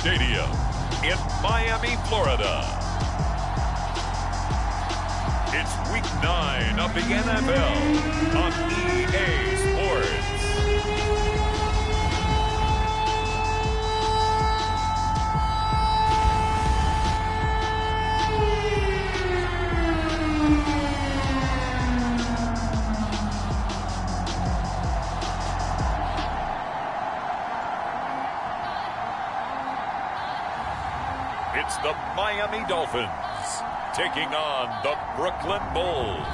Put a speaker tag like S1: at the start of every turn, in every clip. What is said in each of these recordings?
S1: Stadium in Miami, Florida. It's Week 9 of the NFL on EA Sports. It's the Miami Dolphins taking on the Brooklyn Bulls.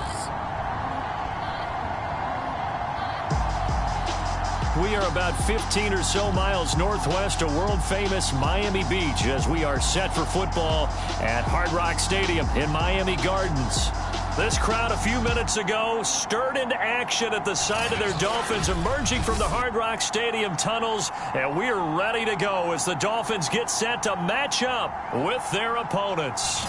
S2: We are about 15 or so miles northwest of world-famous Miami Beach as we are set for football at Hard Rock Stadium in Miami Gardens. This crowd a few minutes ago stirred into action at the side of their Dolphins emerging from the Hard Rock Stadium tunnels, and we are ready to go as the Dolphins get set to match up with their opponents.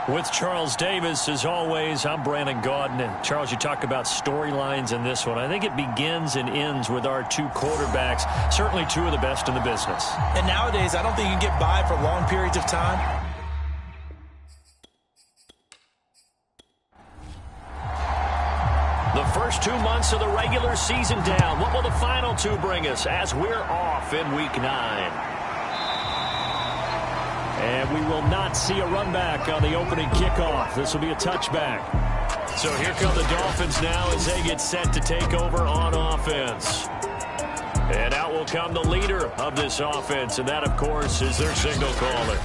S2: With Charles Davis, as always, I'm Brandon Gaudin. And Charles, you talk about storylines in this one. I think it begins and ends with our two quarterbacks, certainly two of the best in the business.
S3: And nowadays, I don't think you can get by for long periods of time.
S2: The first 2 months of the regular season down. What will the final two bring us as we're off in Week 9? And we will not see a run back on the opening kickoff. This will be a touchback. So here come the Dolphins now as they get set to take over on offense. And out will come the leader of this offense, and that, of course, is their signal caller.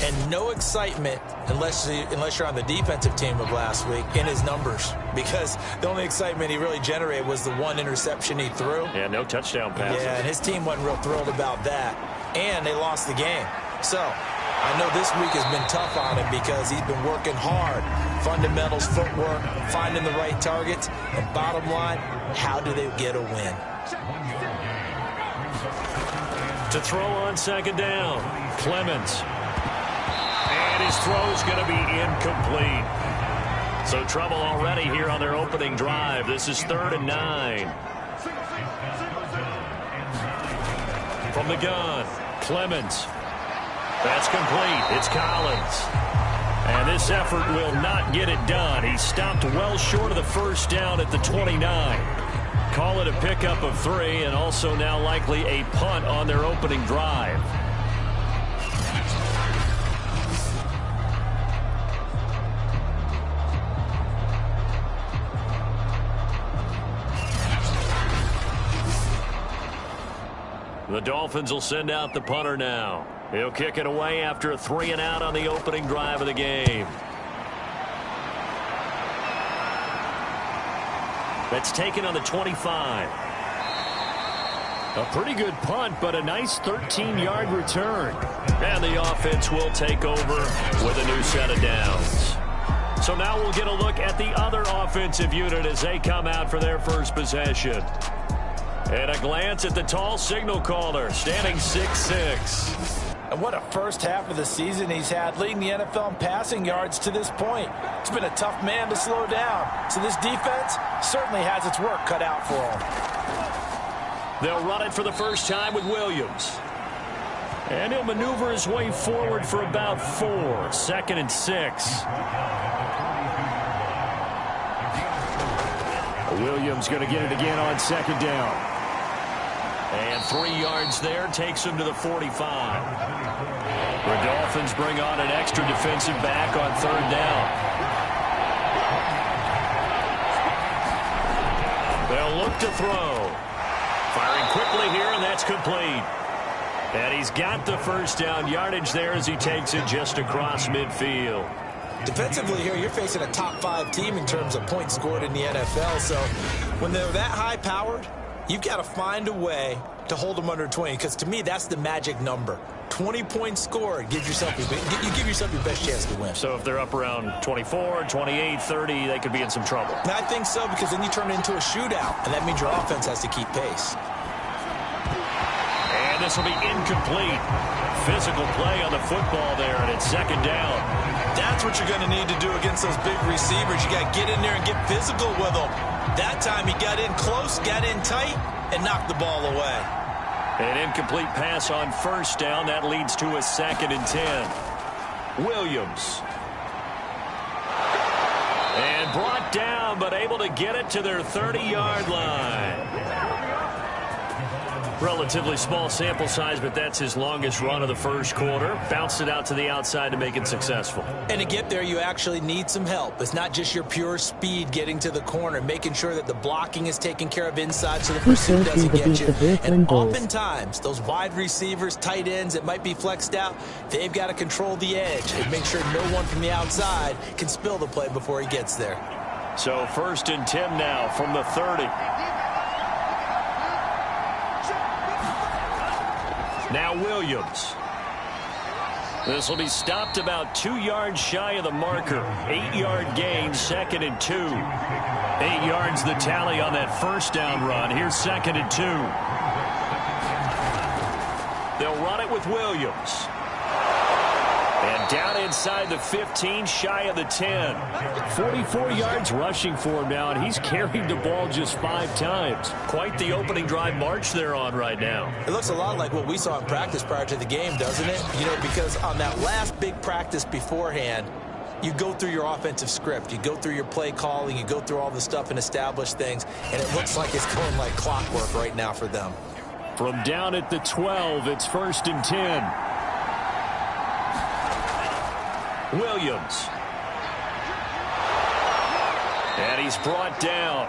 S3: And no excitement unless you're on the defensive team of last week in his numbers, because the only excitement he really generated was the one interception he threw.
S2: Yeah, no touchdown passes.
S3: Yeah, and his team wasn't real thrilled about that. And they lost the game. So I know this week has been tough on him because he's been working hard. Fundamentals, footwork, finding the right targets. And bottom line, how do they get a win?
S2: To throw on second down, Clemens. And his throw is going to be incomplete. So trouble already here on their opening drive. This is 3rd and 9. From the gun, Clemens. That's complete. It's Collins. And this effort will not get it done. He stopped well short of the first down at the 29. Call it a pickup of 3, and also now likely a punt on their opening drive. The Dolphins will send out the punter now. He'll kick it away after a 3-and-out on the opening drive of the game. That's taken on the 25. A pretty good punt, but a nice 13-yard return. And the offense will take over with a new set of downs. So now we'll get a look at the other offensive unit as they come out for their first possession. And a glance at the tall signal caller, standing 6'6".
S3: And what a first half of the season he's had, leading the NFL in passing yards to this point. He's been a tough man to slow down. So this defense certainly has its work cut out for him.
S2: They'll run it for the first time with Williams. And he'll maneuver his way forward for about 4. 2nd and 6. Williams going to get it again on 2nd down. And 3 yards there takes him to the 45. The Dolphins bring on an extra defensive back on 3rd down. They'll look to throw. Firing quickly here, and that's complete. And he's got the first down yardage there as he takes it just across midfield.
S3: Defensively here, you're facing a top 5 team in terms of points scored in the NFL. So when they're that high-powered, you've got to find a way to hold them under 20, because to me, that's the magic number. 20 points scored, you give yourself your best chance to win.
S2: So if they're up around 24, 28, 30, they could be in some trouble.
S3: I think so, because then you turn it into a shootout, and that means your offense has to keep pace.
S2: And this will be incomplete. Physical play on the football there, and it's second down.
S3: That's what you're going to need to do against those big receivers. You got to get in there and get physical with them. That time he got in close, got in tight, and knocked the ball away.
S2: An incomplete pass on first down. That leads to a 2nd and 10. Williams. And brought down, but able to get it to their 30-yard line. Relatively small sample size, but that's his longest run of the first quarter. Bounced it out to the outside to make it successful.
S3: And to get there, you actually need some help. It's not just your pure speed getting to the corner, making sure that the blocking is taken care of inside so the pursuit doesn't get you. And oftentimes, those wide receivers, tight ends that might be flexed out, they've got to control the edge and make sure no one from the outside can spill the play before he gets there.
S2: So 1st and 10 now from the 30. Now Williams. This will be stopped about 2 yards shy of the marker. 8-yard gain, 2nd and 2. 8 yards the tally on that first down run. Here's 2nd and 2. They'll run it with Williams. And down inside the 15, shy of the 10. 44 yards rushing for him now, and he's carried the ball just 5 times. Quite the opening drive march they're on right now.
S3: It looks a lot like what we saw in practice prior to the game, doesn't it? You know, because on that last big practice beforehand, you go through your offensive script. You go through your play calling. You go through all the stuff and establish things, and it looks like it's going like clockwork right now for them.
S2: From down at the 12, it's 1st and 10. Williams. And he's brought down.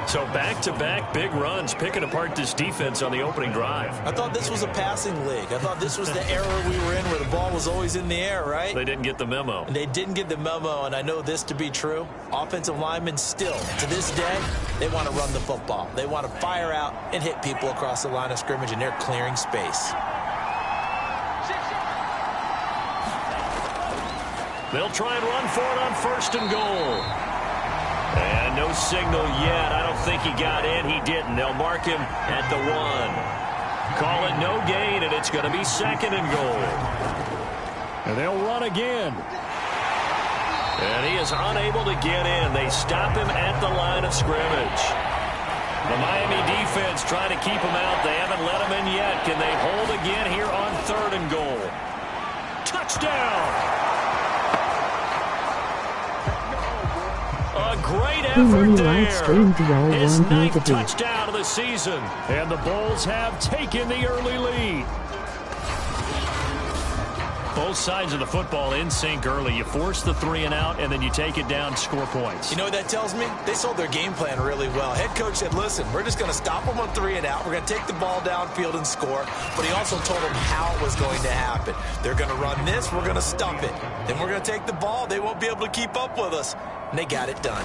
S2: So back-to-back big runs, picking apart this defense on the opening drive.
S3: I thought this was a passing league. I thought this was the era we were in where the ball was always in the air, right?
S2: They didn't get the memo.
S3: And they didn't get the memo, and I know this to be true. Offensive linemen still, to this day, they want to run the football. They want to fire out and hit people across the line of scrimmage, and they're clearing space.
S2: They'll try and run for it on 1st and goal. And no signal yet. I don't think he got in. He didn't. They'll mark him at the 1. Call it no gain, and it's going to be 2nd and goal. And they'll run again. And he is unable to get in. They stop him at the line of scrimmage. The Miami defense trying to keep him out. They haven't let him in yet. Can they hold again here on 3rd and goal? Touchdown! A great effort there. His 9th touchdown of the season. And the Bulls have taken the early lead. Both sides of the football in sync early. You force the 3 and out, and then you take it down, score points.
S3: You know what that tells me? They sold their game plan really well. Head coach said, listen, we're just going to stop them on 3 and out. We're going to take the ball downfield and score. But he also told them how it was going to happen. They're going to run this. We're going to stop it. Then we're going to take the ball. They won't be able to keep up with us. And they got it done.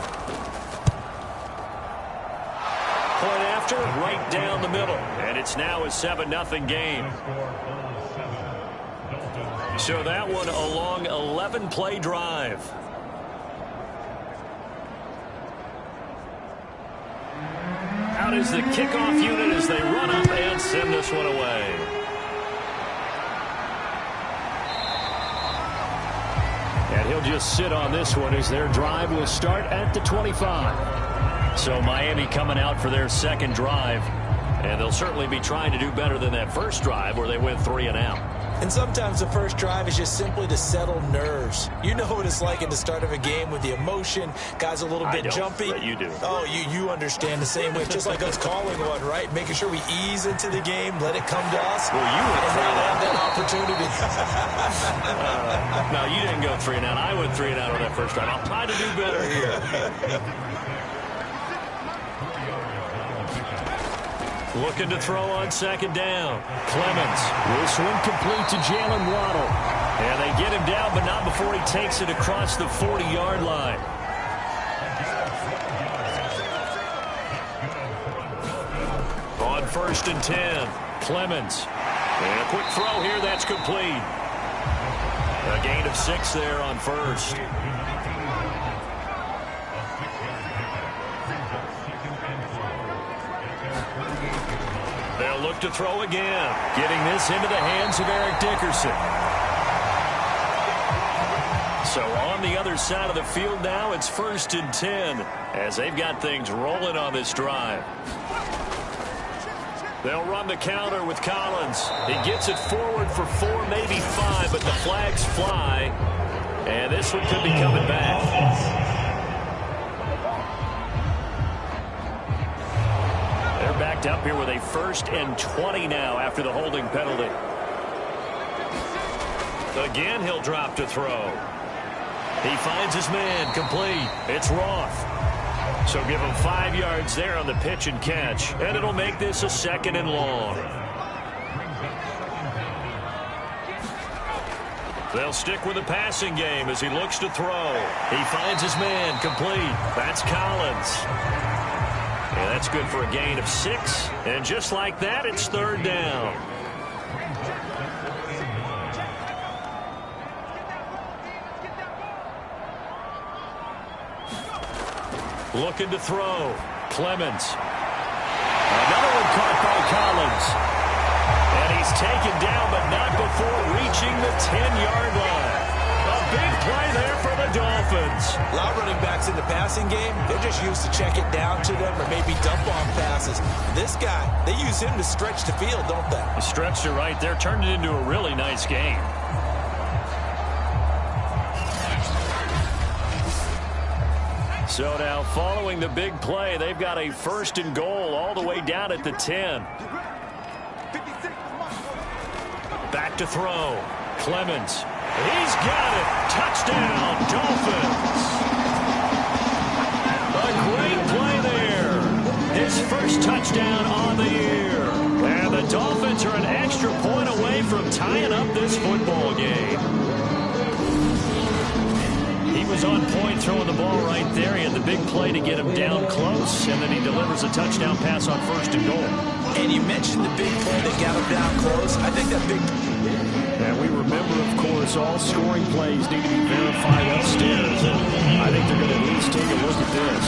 S2: Point after, right down the middle. And it's now a 7-0 game. So that one a long 11-play drive. Out is the kickoff unit as they run up and send this one away. And he'll just sit on this one as their drive will start at the 25. So Miami coming out for their 2nd drive. And they'll certainly be trying to do better than that first drive where they went 3 and out.
S3: And sometimes the first drive is just simply to settle nerves. You know what it's like at the start of a game with the emotion. Guys a little bit jumpy.
S2: But you do.
S3: Oh, you understand the same way. Just like us calling one, right? Making sure we ease into the game, let it come to us.
S2: Well, you went
S3: and now have that opportunity.
S2: No, you didn't go 3 and out. I went 3 and out on that first drive. I'll try to do better here. Looking to throw on 2nd down. Clemens. This one complete to Jalen Waddle. And they get him down, but not before he takes it across the 40-yard line. On 1st and 10. Clemens. And a quick throw here. That's complete. A gain of 6 there on 1st. They'll look to throw again. Getting this into the hands of Eric Dickerson. So on the other side of the field now, it's 1st and 10 as they've got things rolling on this drive. They'll run the counter with Collins. He gets it forward for 4, maybe 5, but the flags fly. And this one could be coming back. They're backed up here with a 1st and 20 now after the holding penalty. Again, he'll drop to throw. He finds his man, complete. It's Roth. So give him 5 yards there on the pitch and catch, and it'll make this a 2nd and long. They'll stick with the passing game as he looks to throw. He finds his man, complete. That's Collins. Yeah, that's good for a gain of 6, and just like that, it's 3rd down. Looking to throw. Clemens. Another one caught by Collins. And he's taken down, but not before reaching the 10-yard line. A big play there for the Dolphins.
S3: A lot of running backs in the passing game, they're just used to check it down to them or maybe dump off passes. This guy, they use him to stretch the field, don't they?
S2: He stretched it right there, turned it into a really nice game. So now, following the big play, they've got a 1st and goal all the way down at the 10. Back to throw. Clemens. He's got it. Touchdown, Dolphins. A great play there. His first touchdown on the year. And the Dolphins are an extra point away from tying up this football game. He was on point throwing the ball right there. He had the big play to get him down close, and then he delivers a touchdown pass on 1st and goal.
S3: And you mentioned the big play that got him down close. I think that big...
S2: And we remember, of course, all scoring plays need to be verified upstairs, and I think they're going to at least take a look at this.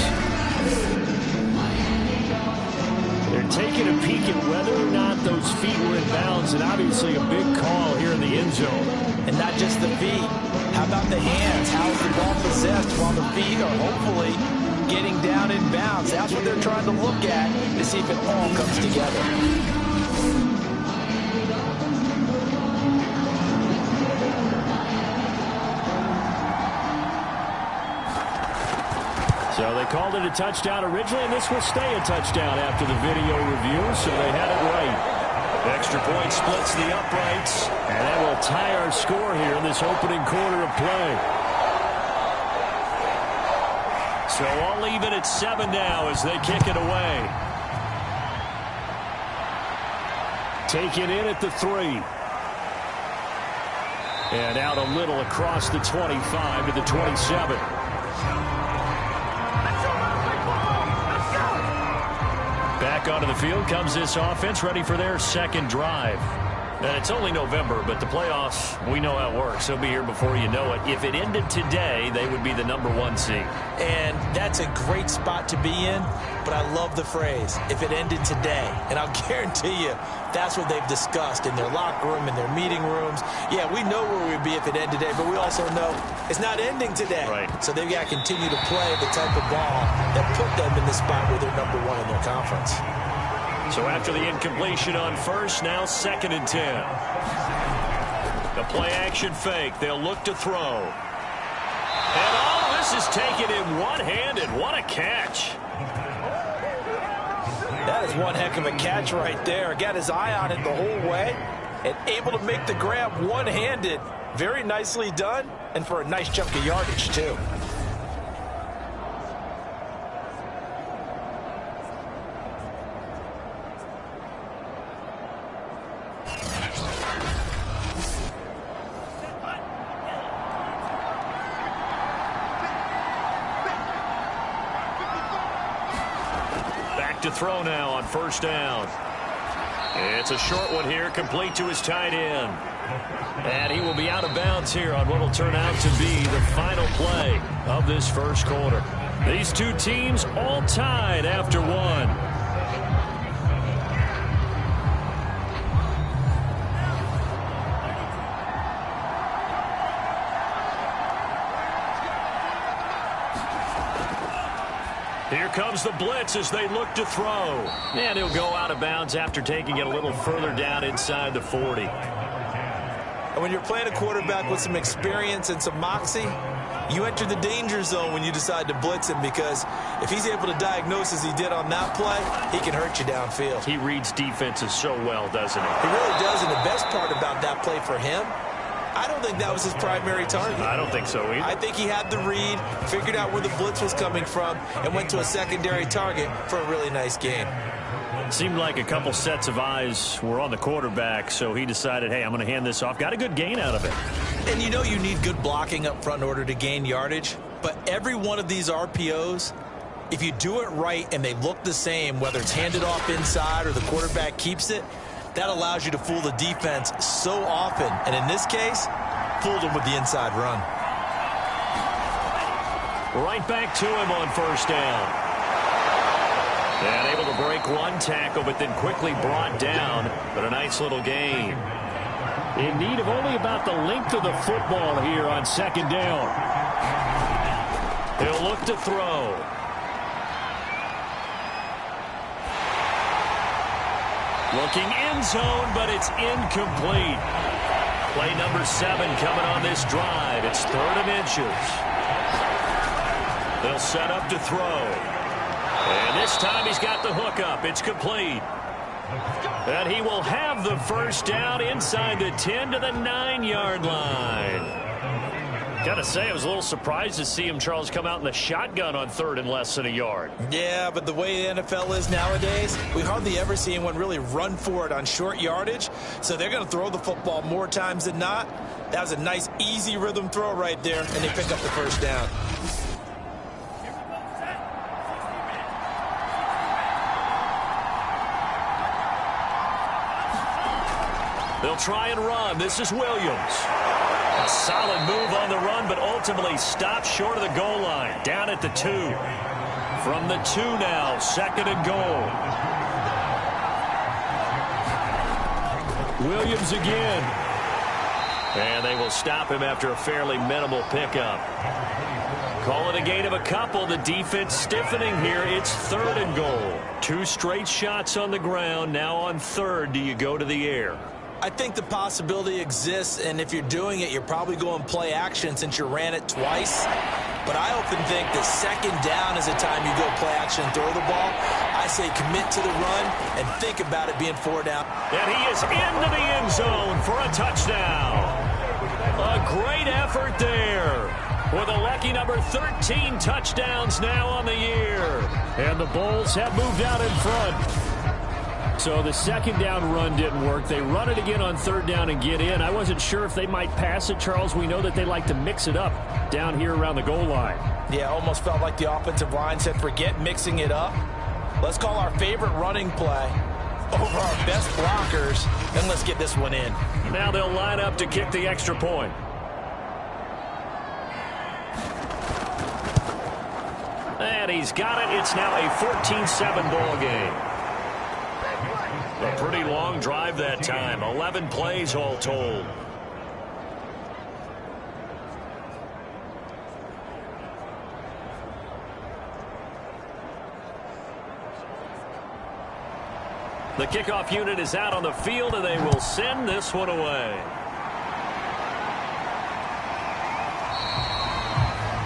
S2: They're taking a peek at whether or not those feet were in bounds, and obviously a big call here in the end zone.
S3: And not just the feet. How about the hands? How's the ball possessed while the feet are hopefully getting down in bounds? That's what they're trying to look at to see if it all comes together.
S2: So they called it a touchdown originally, and this will stay a touchdown after the video review, so they had it right. Extra point splits the uprights, and that will tie our score here in this opening quarter of play. So all even at 7 now as they kick it away. Taken in at the 3. And out a little across the 25 to the 27. Back onto the field comes this offense, ready for their 2nd drive. And it's only November, but the playoffs, we know how it works. They'll be here before you know it. If it ended today, they would be the #1 seed.
S3: And that's a great spot to be in, but I love the phrase, if it ended today. And I'll guarantee you, that's what they've discussed in their locker room, in their meeting rooms. Yeah, we know where we'd be if it ended today, but we also know it's not ending today.
S2: Right.
S3: So they've got to continue to play the type of ball that put them in the spot where they're #1 in their conference.
S2: So after the incompletion on 1st, now 2nd and 10. The play-action fake. They'll look to throw. And all this is taken in one-handed. What a catch.
S3: That is one heck of a catch right there. Got his eye on it the whole way and able to make the grab one-handed. Very nicely done, and for a nice chunk of yardage, too.
S2: To throw now on 1st down. It's a short one here, complete to his tight end. And he will be out of bounds here on what will turn out to be the final play of this 1st quarter. These two teams all tied after 1. Here comes the blitz as they look to throw. And he'll go out of bounds after taking it a little further down inside the 40.
S3: And when you're playing a quarterback with some experience and some moxie, you enter the danger zone when you decide to blitz him, because if he's able to diagnose as he did on that play, he can hurt you downfield.
S2: He reads defenses so well, doesn't he?
S3: He really does, and the best part about that play for him, I don't think that was his primary target.
S2: I don't think so either.
S3: I think he had the read, figured out where the blitz was coming from, and went to a secondary target for a really nice game.
S2: Seemed like a couple sets of eyes were on the quarterback, so he decided, hey, I'm going to hand this off. Got a good gain out of it.
S3: And you know you need good blocking up front in order to gain yardage, but every one of these RPOs, if you do it right and they look the same, whether it's handed off inside or the quarterback keeps it, that allows you to fool the defense so often. And in this case, fooled them with the inside run.
S2: Right back to him on first down. And able to break one tackle, but then quickly brought down. But a nice little gain. In need of only about the length of the football here on second down. He'll look to throw. Looking end zone, but it's incomplete. Play number 7 coming on this drive. It's 3rd and inches. They'll set up to throw. And this time he's got the hook up. It's complete. And he will have the first down inside the 10 to the 9-yard line. Got to say, I was a little surprised to see him, Charles, come out in the shotgun on 3rd and less than a yard.
S3: Yeah, but the way the NFL is nowadays, we hardly ever see anyone really run for it on short yardage. So they're going to throw the football more times than not. That was a nice, easy rhythm throw right there, and they pick up the first down.
S2: They'll try and run. This is Williams. A solid move on the run, but ultimately stopped short of the goal line. Down at the 2. From the 2 now, 2nd and goal. Williams again. And they will stop him after a fairly minimal pickup. Call it a gain of a couple. The defense stiffening here. It's 3rd and goal. 2 straight shots on the ground. Now on 3rd, do you go to the air?
S3: I think the possibility exists, and if you're doing it, you're probably going play action since you ran it twice. But I often think that 2nd down is the time you go play action and throw the ball. I say commit to the run and think about it being 4 down.
S2: And he is into the end zone for a touchdown. A great effort there. With a lucky number 13 touchdowns now on the year. And the Bulls have moved out in front. So the 2nd down run didn't work. They run it again on 3rd down and get in. I wasn't sure if they might pass it, Charles. We know that they like to mix it up down here around the goal line.
S3: Yeah, almost felt like the offensive line said, forget mixing it up. Let's call our favorite running play over our best blockers, and let's get this one in.
S2: Now they'll line up to kick the extra point. And he's got it. It's now a 14-7 ball game. A pretty long drive that time. 11 plays all told. The kickoff unit is out on the field, and they will send this one away.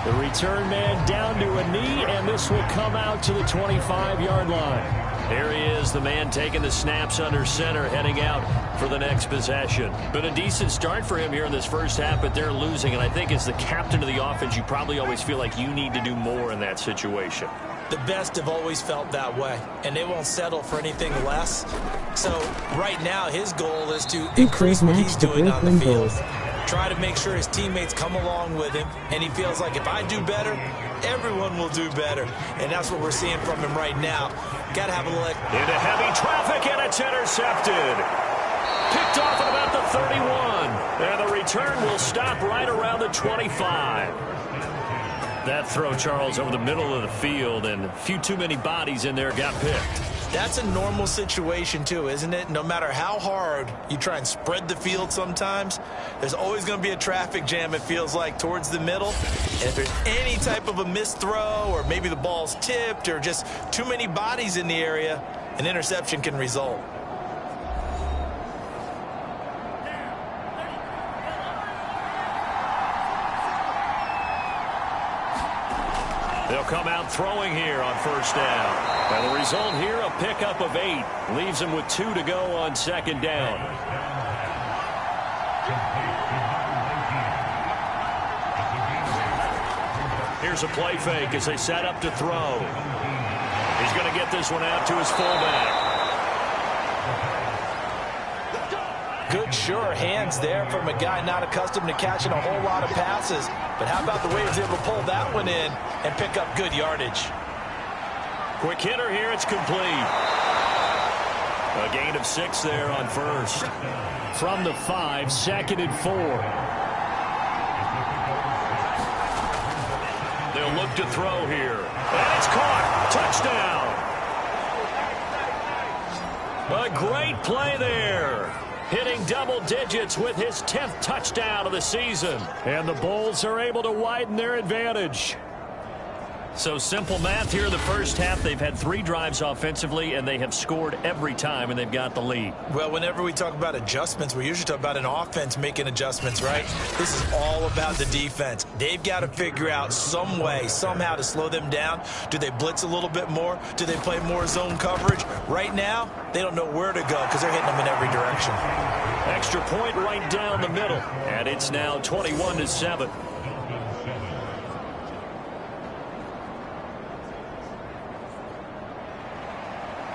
S2: The return man down to a knee, and this will come out to the 25-yard line. Here he is, the man taking the snaps under center, heading out for the next possession. Been a decent start for him here in this first half, but they're losing. And I think as the captain of the offense, you probably always feel like you need to do more in that situation.
S3: The best have always felt that way, and they won't settle for anything less. So right now, his goal is to increase what he's doing on the field. Try to make sure his teammates come along with him, and he feels like if I do better, everyone will do better. And that's what we're seeing from him right now. Got to have a look.
S2: Into heavy traffic, and it's intercepted. Picked off at about the 31. And the return will stop right around the 25. That throw, Charles, over the middle of the field, and a few too many bodies in there got picked.
S3: That's a normal situation too, isn't it? No matter how hard you try and spread the field sometimes, there's always going to be a traffic jam, it feels like, towards the middle. And if there's any type of a missed throw, or maybe the ball's tipped, or just too many bodies in the area, an interception can result.
S2: They'll come out throwing here on first down. And the result here, a pickup of 8. Leaves them with 2 to go on second down. Here's a play fake as they set up to throw. He's going to get this one out to his fullback.
S3: Good, sure hands there from a guy not accustomed to catching a whole lot of passes. But how about the way he was able to pull that one in and pick up good yardage?
S2: Quick hitter here, it's complete. A gain of 6 there on first. From the 5, 2nd and 4. They'll look to throw here. And it's caught. Touchdown. A great play there. Hitting double digits with his 10th touchdown of the season. And the Bulls are able to widen their advantage. So simple math here in the first half. They've had 3 drives offensively, and they have scored every time, and they've got the lead.
S3: Well, whenever we talk about adjustments, we usually talk about an offense making adjustments, right? This is all about the defense. They've got to figure out some way, somehow to slow them down. Do they blitz a little bit more? Do they play more zone coverage? Right now, they don't know where to go because they're hitting them in every direction.
S2: Extra point right down the middle, and it's now 21-7.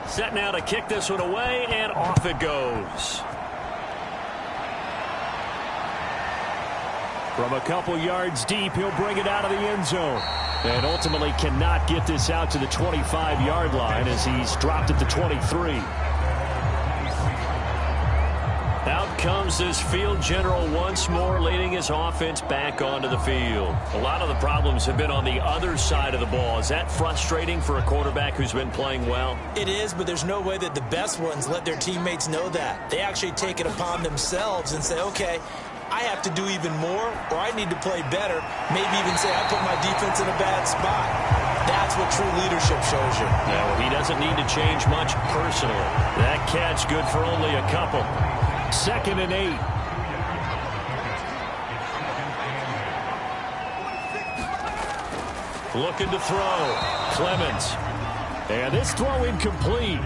S2: Set now to kick this one away, and off it goes. From a couple yards deep, he'll bring it out of the end zone. And ultimately cannot get this out to the 25-yard line as he's dropped at the 23. Out comes this field general once more, leading his offense back onto the field. A lot of the problems have been on the other side of the ball. Is that frustrating for a quarterback who's been playing well?
S3: It is, but there's no way that the best ones let their teammates know that. They actually take it upon themselves and say, okay, I have to do even more, or I need to play better. Maybe even say I put my defense in a bad spot. That's what true leadership shows you.
S2: No, he doesn't need to change much personally. That catch good for only a couple. 2nd and 8. Looking to throw. Clemens. And this throw incomplete.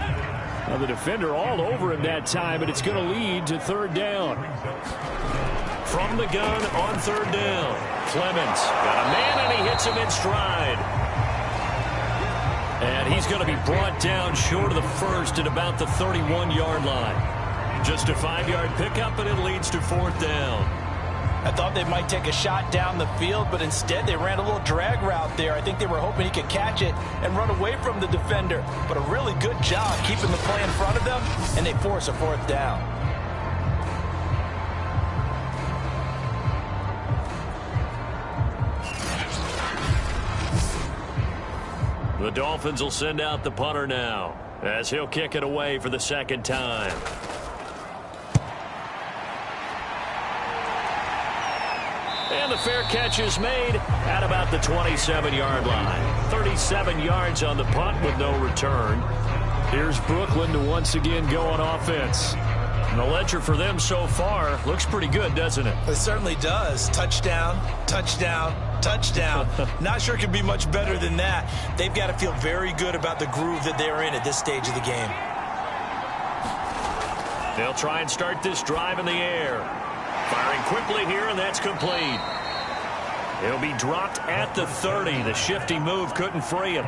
S2: Now the defender all over him that time, but it's going to lead to 3rd down. From the gun on 3rd down. Clemens got a man, and he hits him in stride. And he's going to be brought down short of the first at about the 31-yard line. Just a 5-yard pickup, and it leads to 4th down.
S3: I thought they might take a shot down the field, but instead they ran a little drag route there. I think they were hoping he could catch it and run away from the defender. But a really good job keeping the play in front of them, and they force a 4th down.
S2: The Dolphins will send out the punter now, as he'll kick it away for the 2nd time. And the fair catch is made at about the 27-yard line. 37 yards on the punt with no return. Here's Brooklyn to once again go on offense. And the ledger for them so far looks pretty good, doesn't it?
S3: It certainly does. Touchdown, touchdown, touchdown. Not sure it could be much better than that. They've got to feel very good about the groove that they're in at this stage of the game.
S2: They'll try and start this drive in the air. Firing quickly here, and that's complete. He'll be dropped at the 30. The shifty move couldn't free him.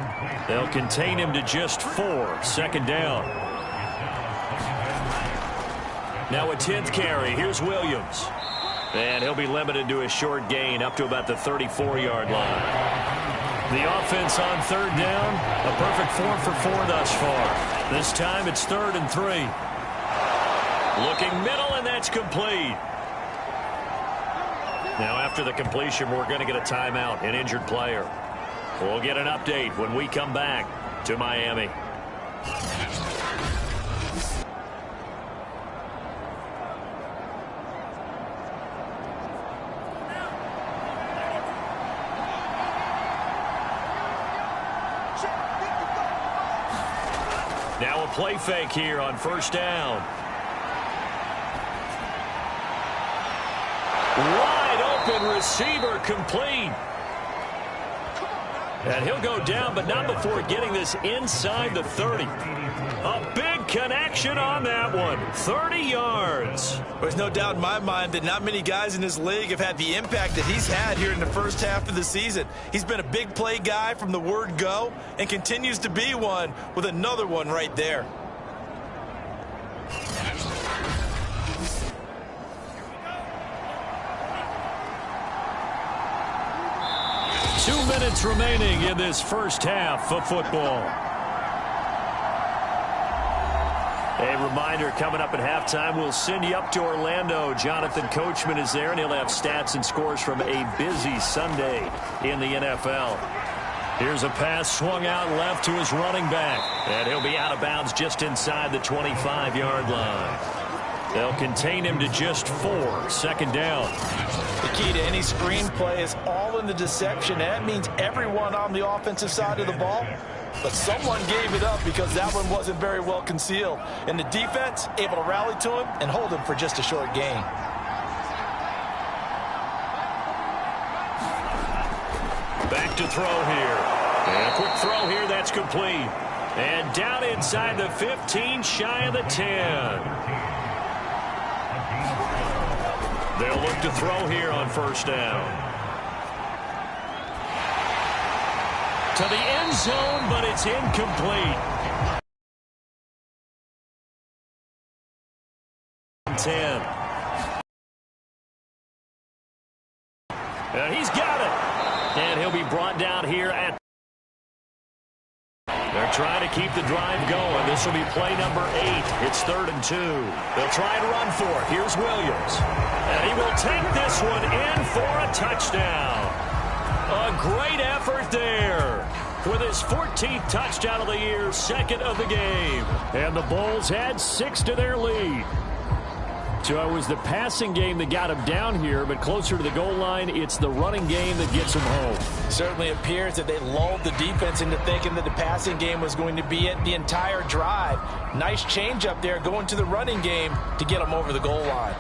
S2: They'll contain him to just 4. 2nd down. Now a 10th carry. Here's Williams. And he'll be limited to a short gain up to about the 34-yard line. The offense on 3rd down. A perfect 4 for 4 thus far. This time it's 3rd and 3. Looking middle, and that's complete. Now, after the completion, we're going to get a timeout, an injured player. We'll get an update when we come back to Miami. Now a play fake here on first down. Wide open receiver complete. And he'll go down, but not before getting this inside the 30. A big connection on that one. 30 yards.
S3: There's no doubt in my mind that not many guys in this league have had the impact that he's had here in the first half of the season. He's been a big play guy from the word go and continues to be one with another one right there.
S2: Two minutes remaining in this first half of football. A reminder, coming up at halftime, we'll send you up to Orlando. Jonathan Coachman is there, and he'll have stats and scores from a busy Sunday in the NFL. Here's a pass swung out left to his running back, and he'll be out of bounds just inside the 25-yard line. They'll contain him to just 4. Second down.
S3: The key to any screenplay is all in the deception. That means everyone on the offensive side of the ball. But someone gave it up because that one wasn't very well concealed. And the defense able to rally to him and hold him for just a short gain.
S2: Back to throw here. And a quick throw here, that's complete. And down inside the 15, shy of the 10. They'll look to throw here on first down. To the end zone, but it's incomplete. 10. And he's got it. And he'll be brought down here at... They're trying to keep the drive going. This will be play number 8. It's 3rd and 2. They'll try and run for it. Here's Williams. And he will take this one in for a touchdown. A great effort there. With his 14th touchdown of the year, 2nd of the game. And the Bulls had 6 to their lead. So it was the passing game that got him down here, but closer to the goal line, it's the running game that gets him home.
S3: Certainly appears that they lulled the defense into thinking that the passing game was going to be it the entire drive. Nice change up there going to the running game to get them over the goal line.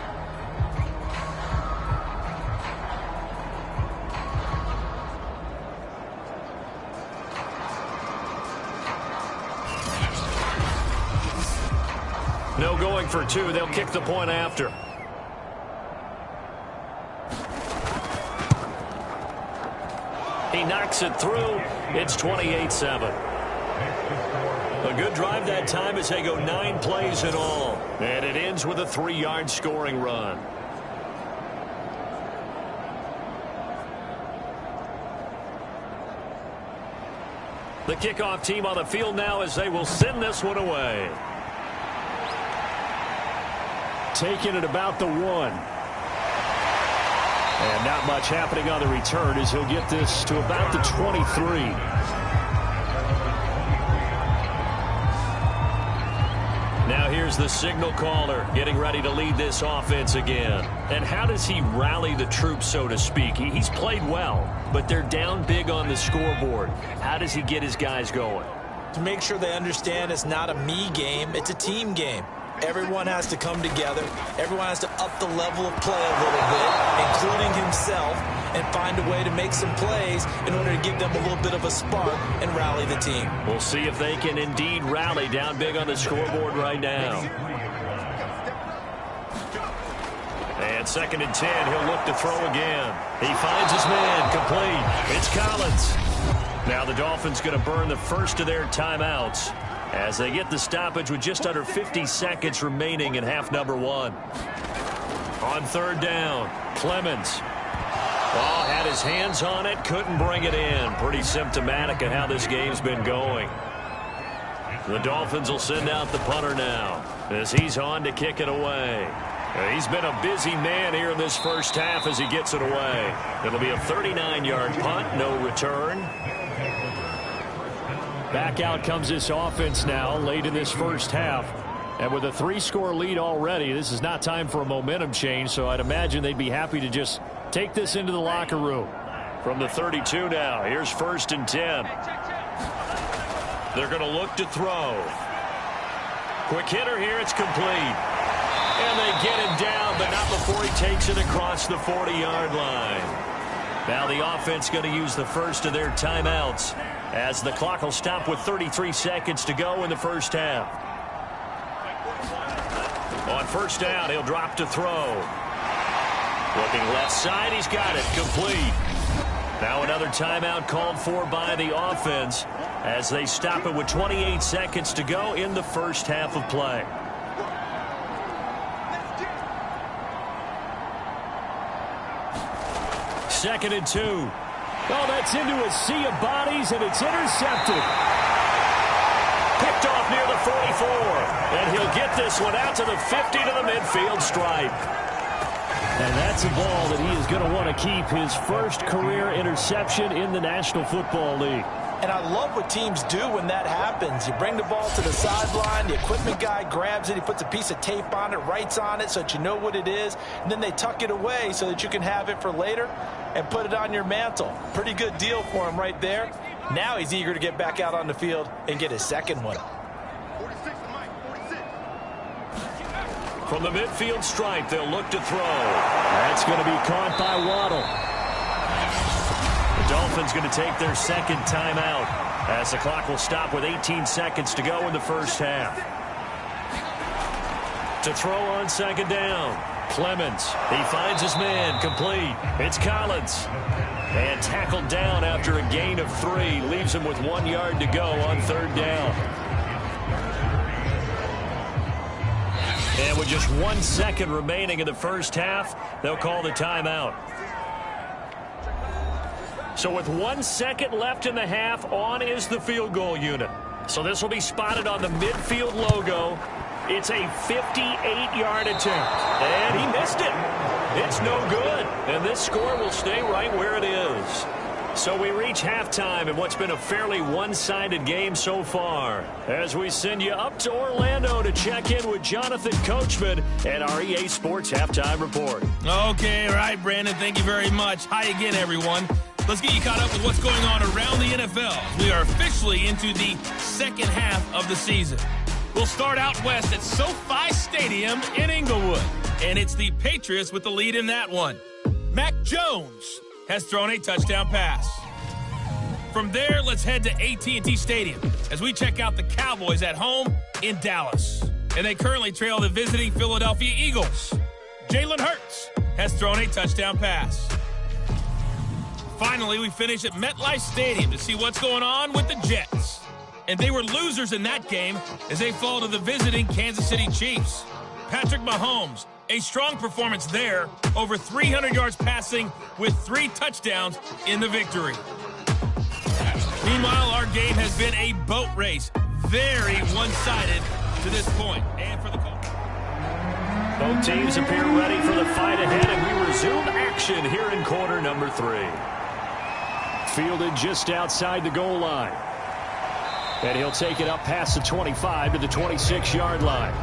S2: No going for 2. They'll kick the point after. He knocks it through. It's 28-7. A good drive that time as they go 9 plays in all. And it ends with a 3-yard scoring run. The kickoff team on the field now as they will send this one away. Taking it about the 1. And not much happening on the return as he'll get this to about the 23. Now here's the signal caller getting ready to lead this offense again. And how does he rally the troops, so to speak? He's played well, but they're down big on the scoreboard. How does he get his guys going?
S3: To make sure they understand it's not a me game, it's a team game. Everyone has to come together. Everyone has to up the level of play a little bit, including himself, and find a way to make some plays in order to give them a little bit of a spark and rally the team. We'll see if they can indeed rally down big on the scoreboard right now. And 2nd and 10, he'll look to throw again. He finds his man, complete. It's Collins. Now the Dolphins going to burn the first of their timeouts as they get the stoppage with just under 50 seconds remaining in half number 1. On 3rd down, Clemens. Oh, had his hands on it, couldn't bring it in. Pretty symptomatic of how this game's been going. The Dolphins will send out the punter now as he's on to kick it away. He's been a busy man here in this first half as he gets it away. It'll be a 39-yard punt, no return. Back out comes this offense now late in this first half. And with a 3-score lead already, this is not time for a momentum change, so I'd imagine they'd be happy to just take this into the locker room. From the 32 now, here's 1st and 10. They're going to look to throw.
S2: Quick hitter here. It's complete. And they get him down, but not before he takes it across the 40-yard line. Now the offense going to use the first of their timeouts as the clock will stop with 33 seconds to go in the first half. On first down, he'll drop to throw. Looking left side, he's got it. Complete. Now another timeout called for by the offense as they stop it with 28 seconds to go in the first half of play. Second and 2.
S4: Oh, that's into a sea of bodies, and it's intercepted.
S2: Picked off near the 44. And he'll get this one out to the 50 to the midfield stripe.
S4: And that's a ball that he is going to want to keep, his first career interception in the National Football League.
S3: And I love what teams do when that happens. You bring the ball to the sideline, the equipment guy grabs it, he puts a piece of tape on it, writes on it so that you know what it is, and then they tuck it away so that you can have it for later and put it on your mantle. Pretty good deal for him right there. Now he's eager to get back out on the field and get his second one.
S2: From the midfield stripe, they'll look to throw.
S4: That's going to be caught by Waddle.
S2: The Dolphins going to take their second timeout as the clock will stop with 18 seconds to go in the first half. To throw on second down, Clemens. He finds his man, complete. It's Collins. And tackled down after a gain of 3. Leaves him with 1 yard to go on third down. And with just 1 second remaining in the first half, they'll call the timeout. So with 1 second left in the half, on is the field goal unit. So this will be spotted on the midfield logo. It's a 58-yard attempt. And he missed it. It's no good. And this score will stay right where it is. So we reach halftime in what's been a fairly one-sided game so far, as we send you up to Orlando to check in with Jonathan Coachman and our EA Sports Halftime Report.
S5: Okay, all right, Brandon, thank you very much. Hi again, everyone. Let's get you caught up with what's going on around the NFL. We are officially into the second half of the season. We'll start out west at SoFi Stadium in Inglewood, and it's the Patriots with the lead in that one. Mac Jones has thrown a touchdown pass. From there, let's head to AT&T Stadium as we check out the Cowboys at home in Dallas. And they currently trail the visiting Philadelphia Eagles. Jalen Hurts has thrown a touchdown pass. Finally, we finish at MetLife Stadium to see what's going on with the Jets. And they were losers in that game as they fall to the visiting Kansas City Chiefs. Patrick Mahomes, a strong performance there, over 300 yards passing with 3 touchdowns in the victory. Meanwhile, our game has been a boat race, very one-sided to this point. And for the
S2: both teams appear ready for the fight ahead, and we resume action here in quarter number 3.
S4: Fielded just outside the goal line. And he'll take it up past the 25 to the 26-yard line.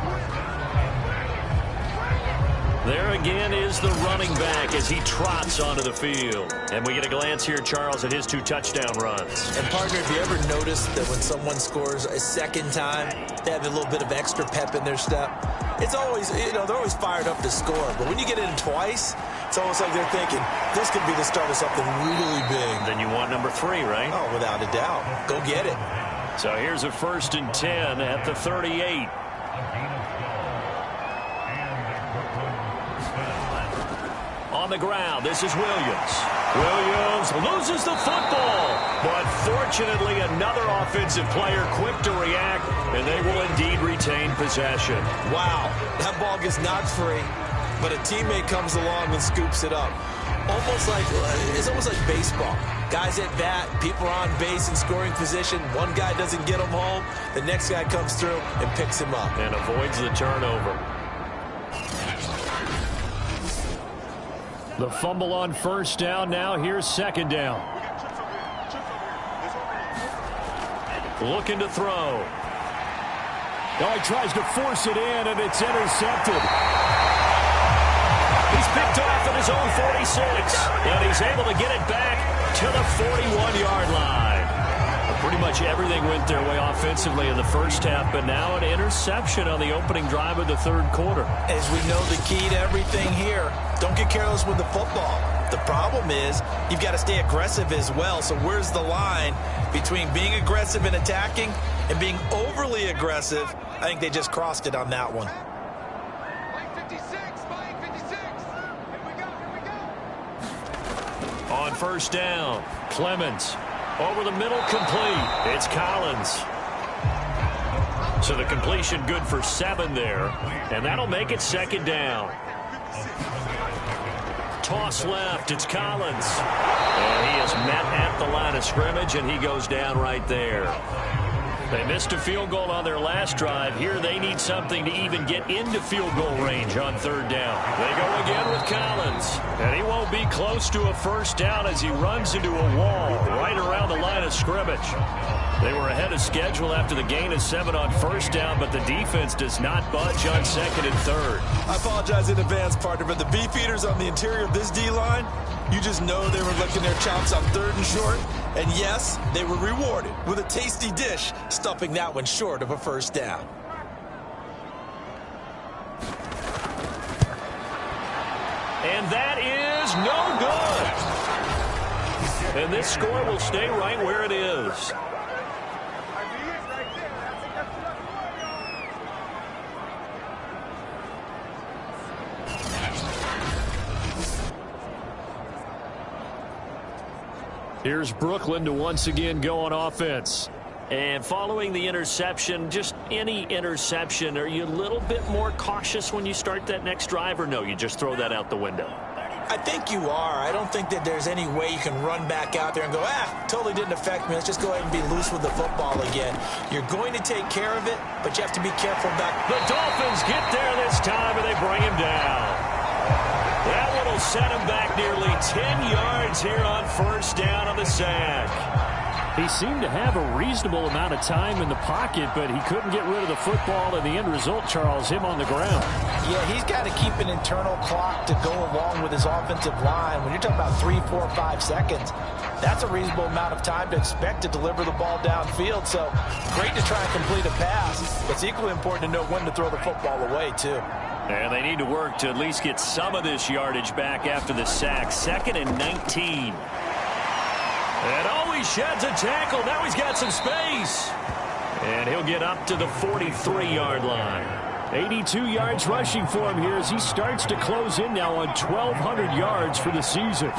S2: There again is the running back as he trots onto the field. And we get a glance here, Charles, at his 2 touchdown runs.
S3: And, partner, have you ever noticed that when someone scores a second time, they have a little bit of extra pep in their step? It's always, they're always fired up to score. But when you get in twice, it's almost like they're thinking, this could be the start of something really big.
S2: Then you want number 3, right?
S3: Oh, without a doubt. Go get it.
S2: So here's a 1st and 10 at the 38. On the ground, this is Williams. Williams loses the football, but fortunately another offensive player quick to react, and they will indeed retain possession.
S3: Wow, that ball gets knocked free, but a teammate comes along and scoops it up. It's almost like baseball. Guys at bat, people are on base in scoring position. One guy doesn't get him home, the next guy comes through and picks him up.
S2: And avoids the turnover.
S4: The fumble on first down. Now here's second down.
S2: Looking to throw.
S4: Oh, he tries to force it in, and it's intercepted.
S2: He's picked off at his own 46, and he's able to get it back to the 41-yard line. A Pretty much everything went their way offensively in the first half, but now an interception on the opening drive of the third quarter.
S3: As we know, the key to everything here, don't get careless with the football. The problem is you've got to stay aggressive as well. So where's the line between being aggressive and attacking and being overly aggressive? I think they just crossed it on that one.
S2: On first down, Clemens over the middle, complete. It's Collins. So the completion good for 7 there, and that'll make it second down. Toss left, it's Collins. And he is met at the line of scrimmage, and he goes down right there. They missed a field goal on their last drive. Here they need something to even get into field goal range on third down. They go again with Collins. And he won't be close to a first down as he runs into a wall right around the line of scrimmage. They were ahead of schedule after the gain of 7 on first down, but the defense does not budge on second and third.
S3: I apologize in advance, partner, but the beefeaters on the interior of this D-line, you just know they were licking their chops on third and short. And yes, they were rewarded with a tasty dish, stuffing that one short of a first down.
S2: And that is no good. And this score will stay right where it is. Here's Brooklyn to once again go on offense. And following the interception, just any interception, are you a little bit more cautious when you start that next drive, or no, you just throw that out the window?
S3: I think you are. I don't think that there's any way you can run back out there and go, totally didn't affect me. Let's just go ahead and be loose with the football again. You're going to take care of it, but you have to be careful back.
S2: The Dolphins get there this time, and they bring him down. That one will set him back nearly 10 yards here on first down on the sack. He seemed to have a reasonable amount of time in the pocket, but he couldn't get rid of the football, and the end result, Charles, him on the ground.
S3: Yeah, he's got to keep an internal clock to go along with his offensive line. When you're talking about 3, 4, 5 seconds, that's a reasonable amount of time to expect to deliver the ball downfield. So great to try and complete a pass, but it's equally important to know when to throw the football away, too.
S2: And they need to work to at least get some of this yardage back after the sack. 2nd and 19. And he sheds a tackle. Now he's got some space. And he'll get up to the 43-yard line. 82 yards rushing for him here as he starts to close in now on 1,200 yards for the season.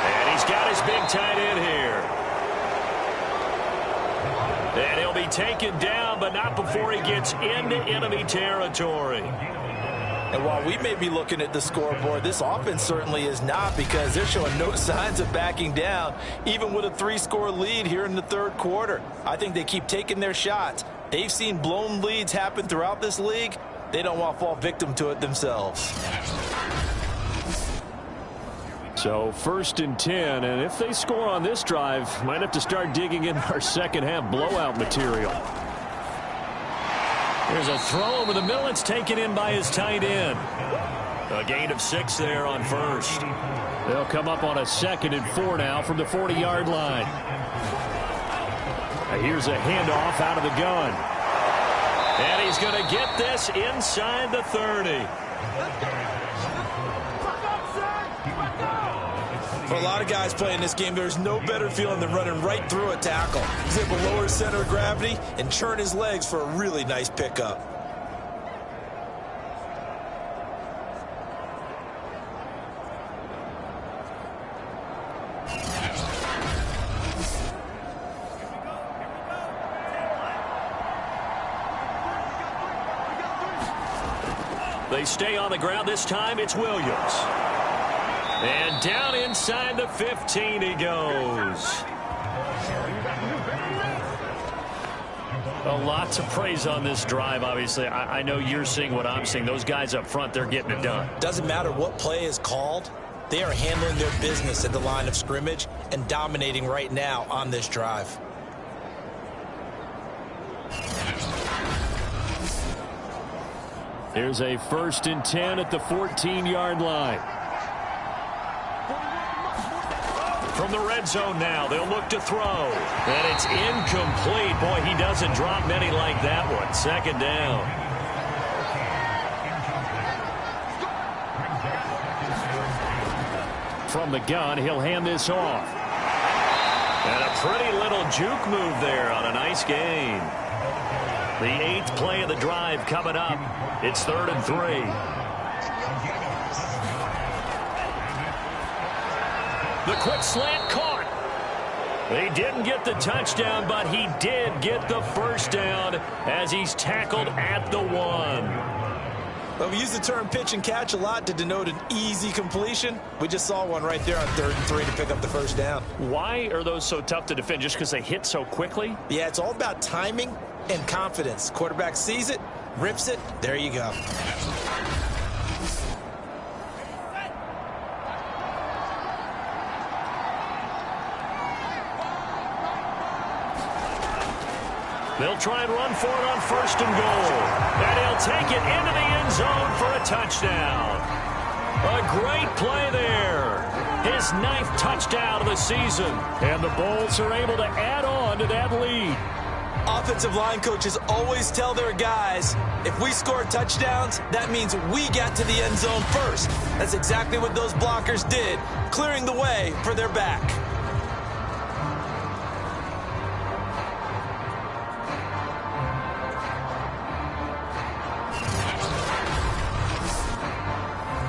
S2: And he's got his big tight end here. And he'll be taken down, but not before he gets into enemy territory.
S3: And while we may be looking at the scoreboard, this offense certainly is not, because they're showing no signs of backing down, even with a 3-score lead here in the third quarter. I think they keep taking their shots. They've seen blown leads happen throughout this league. They don't want to fall victim to it themselves.
S2: So 1st and 10, and if they score on this drive, might have to start digging in our second half blowout material. There's a throw over the middle. It's taken in by his tight end. A gain of 6 there on first. They'll come up on a 2nd and 4 now from the 40-yard line. Here's a handoff out of the gun. And he's going to get this inside the 30.
S3: For a lot of guys playing this game, there's no better feeling than running right through a tackle. He's able to lower his center of gravity and churn his legs for a really nice pickup.
S2: They stay on the ground. This time it's Williams. And down inside the 15 he goes. A lot to praise on this drive, obviously. I know you're seeing what I'm seeing. Those guys up front, they're getting it done.
S3: Doesn't matter what play is called. They are handling their business at the line of scrimmage and dominating right now on this drive.
S2: Here's a 1st and 10 at the 14-yard line. From the red zone now, they'll look to throw. And it's incomplete. Boy, he doesn't drop many like that one. Second down. From the gun, he'll hand this off. And a pretty little juke move there on a nice gain. The 8th play of the drive coming up. It's 3rd and 3. The quick slant caught. They didn't get the touchdown, but he did get the first down as he's tackled at the 1.
S3: Well, we use the term pitch and catch a lot to denote an easy completion. We just saw one right there on 3rd and 3 to pick up the first down.
S2: Why are those so tough to defend? Just because they hit so quickly?
S3: Yeah, it's all about timing and confidence. Quarterback sees it, rips it, there you go.
S2: They'll try and run for it on 1st and goal. And he'll take it into the end zone for a touchdown. A great play there. His 9th touchdown of the season. And the Bulls are able to add on to that lead.
S3: Offensive line coaches always tell their guys, if we score touchdowns, that means we got to the end zone first. That's exactly what those blockers did, clearing the way for their back.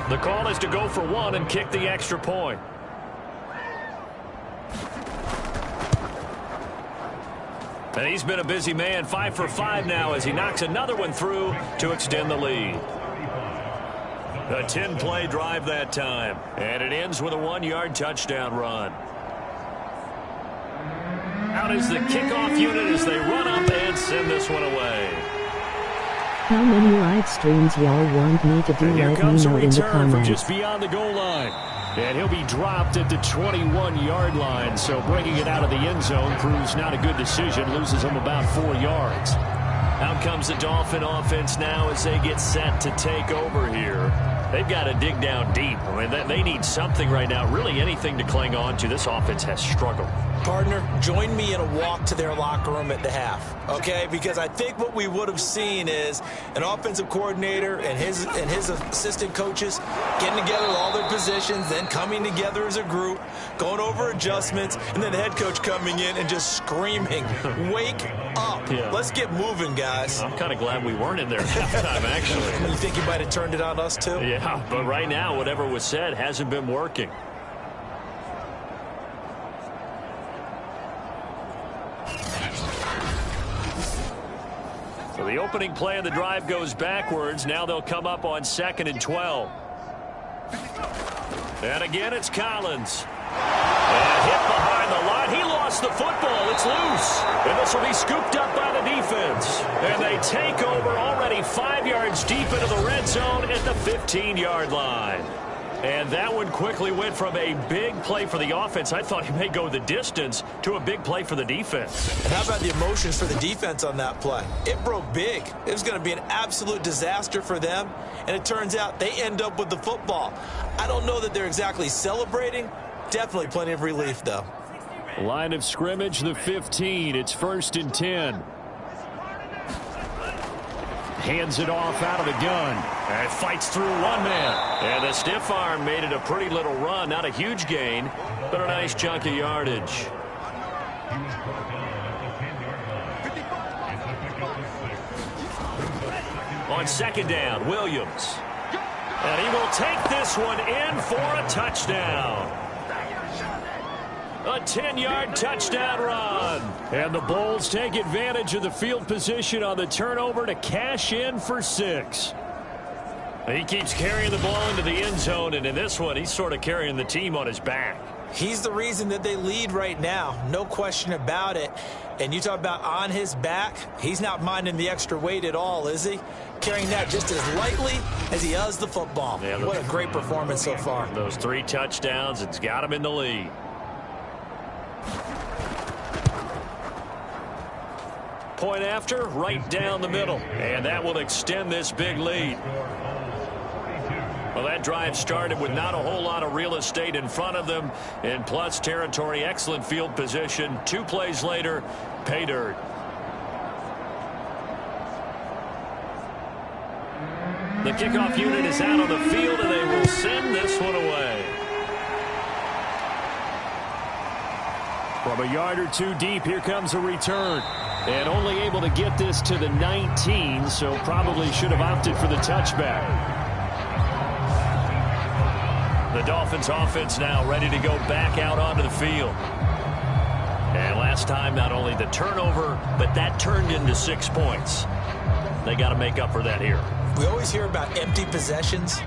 S2: The call is to go for 1 and kick the extra point. And he's been a busy man, 5 for 5 now as he knocks another one through to extend the lead. A 10-play drive that time. And it ends with a 1-yard touchdown run. Out is the kickoff unit as they run up and send this one away.
S6: How many live streams y'all want me to do?
S2: And here
S6: let
S2: comes
S6: me
S2: a
S6: know in the
S2: return from
S6: comments.
S2: just beyond the goal line. And he'll be dropped at the 21-yard line. So bringing it out of the end zone proves not a good decision. Loses him about 4 yards. Out comes the Dolphin offense now as they get set to take over here. They've got to dig down deep. I mean, they need something right now, really anything to cling on to. This offense has struggled.
S3: Partner, join me in a walk to their locker room at the half, okay? Because I think what we would have seen is an offensive coordinator and his assistant coaches getting together with all their positions, then coming together as a group, going over adjustments, and then the head coach coming in and just screaming, wake up. Yeah. Let's get moving, guys.
S2: I'm kind of glad we weren't in there halftime, actually.
S3: You think you might have turned it on us, too?
S2: Yeah, but right now, whatever was said hasn't been working. So the opening play of the drive goes backwards. Now they'll come up on 2nd and 12. And again, it's Collins. And hit behind the line. He lost the football. It's loose. And this will be scooped up by the defense. And they take over already 5 yards deep into the red zone at the 15-yard line. And that one quickly went from a big play for the offense, I thought he may go the distance, to a big play for the defense.
S3: And how about the emotions for the defense on that play? It broke big. It was going to be an absolute disaster for them. And it turns out they end up with the football. I don't know that they're exactly celebrating. Definitely plenty of relief, though.
S2: Line of scrimmage, the 15. It's 1st and 10. Hands it off out of the gun. And fights through one man. And the stiff arm made it a pretty little run. Not a huge gain, but a nice chunk of yardage. On 2nd down, Williams. And he will take this one in for a touchdown. A 10-yard touchdown run. And the Bulls take advantage of the field position on the turnover to cash in for 6. He keeps carrying the ball into the end zone, and in this one, he's sort of carrying the team on his back.
S3: He's the reason that they lead right now. No question about it. And you talk about on his back, he's not minding the extra weight at all, is he? Carrying that just as lightly as he does the football. Yeah, what a great performance so far.
S2: Those 3 touchdowns, it's got him in the lead. Point after, right down the middle. And that will extend this big lead. Well, that drive started with not a whole lot of real estate in front of them. In plus territory, excellent field position. 2 plays later, pay dirt. The kickoff unit is out on the field, and they will send this one away. From a yard or 2 deep, here comes a return. And only able to get this to the 19, so probably should have opted for the touchback. The Dolphins offense now ready to go back out onto the field. And last time, not only the turnover, but that turned into 6 points. They got to make up for that here.
S3: We always hear about empty possessions,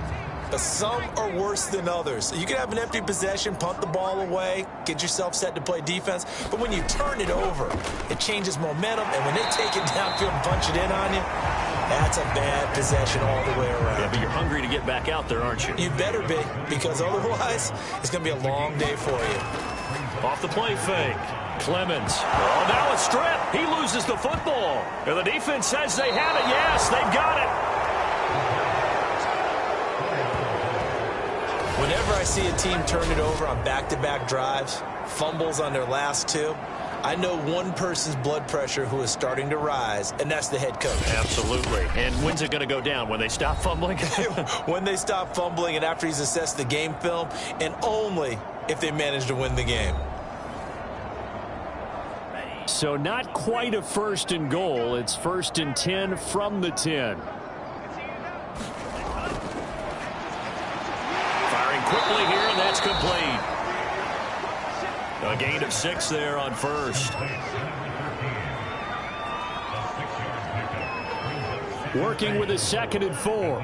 S3: but some are worse than others. You can have an empty possession, punt the ball away, get yourself set to play defense, but when you turn it over, it changes momentum, and when they take it downfield and punch it in on you, that's a bad possession all the way around.
S2: Yeah, but you're hungry to get back out there, aren't you?
S3: You better be, because otherwise, it's going to be a long day for you.
S2: Off the play fake. Clemens. Oh, now a strip. He loses the football. And the defense says they have it. Yes, they've got it.
S3: Whenever I see a team turn it over on back-to-back drives, fumbles on their last 2, I know one person's blood pressure who is starting to rise, and that's the head coach.
S2: Absolutely. And when's it going to go down? When they stop fumbling?
S3: When they stop fumbling and after he's assessed the game film, and only if they manage to win the game.
S4: So not quite a 1st and goal. It's 1st and 10 from the 10.
S2: Firing quickly here, and that's complete. A gain of 6 there on 1st.
S4: Working with a 2nd and 4.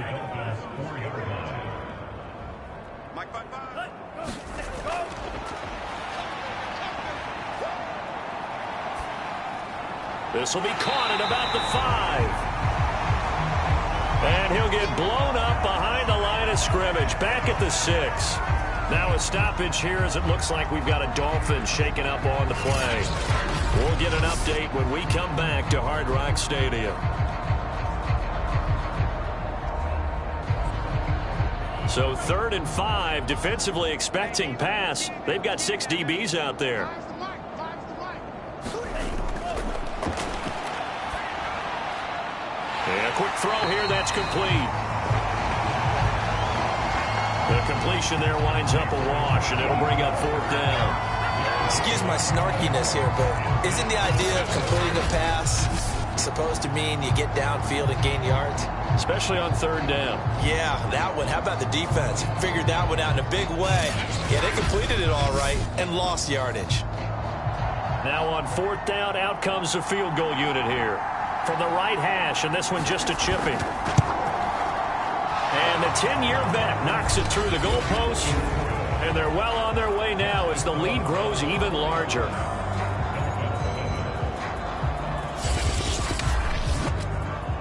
S2: This will be caught at about the 5. And he'll get blown up behind the line of scrimmage. Back at the 6. Now a stoppage here as it looks like we've got a Dolphins shaking up on the play. We'll get an update when we come back to Hard Rock Stadium. So 3rd and 5, defensively expecting pass. They've got 6 DBs out there. And a quick throw here, that's complete. The completion there winds up a wash, and it'll bring up 4th down.
S3: Excuse my snarkiness here, but isn't the idea of completing a pass supposed to mean you get downfield and gain yards?
S2: Especially on 3rd down.
S3: Yeah, that one. How about the defense? Figured that one out in a big way. Yeah, they completed it all right and lost yardage.
S2: Now on 4th down, out comes the field goal unit here. From the right hash, and this one just a chipping. And the 10-year vet knocks it through the goalpost. And they're well on their way now as the lead grows even larger.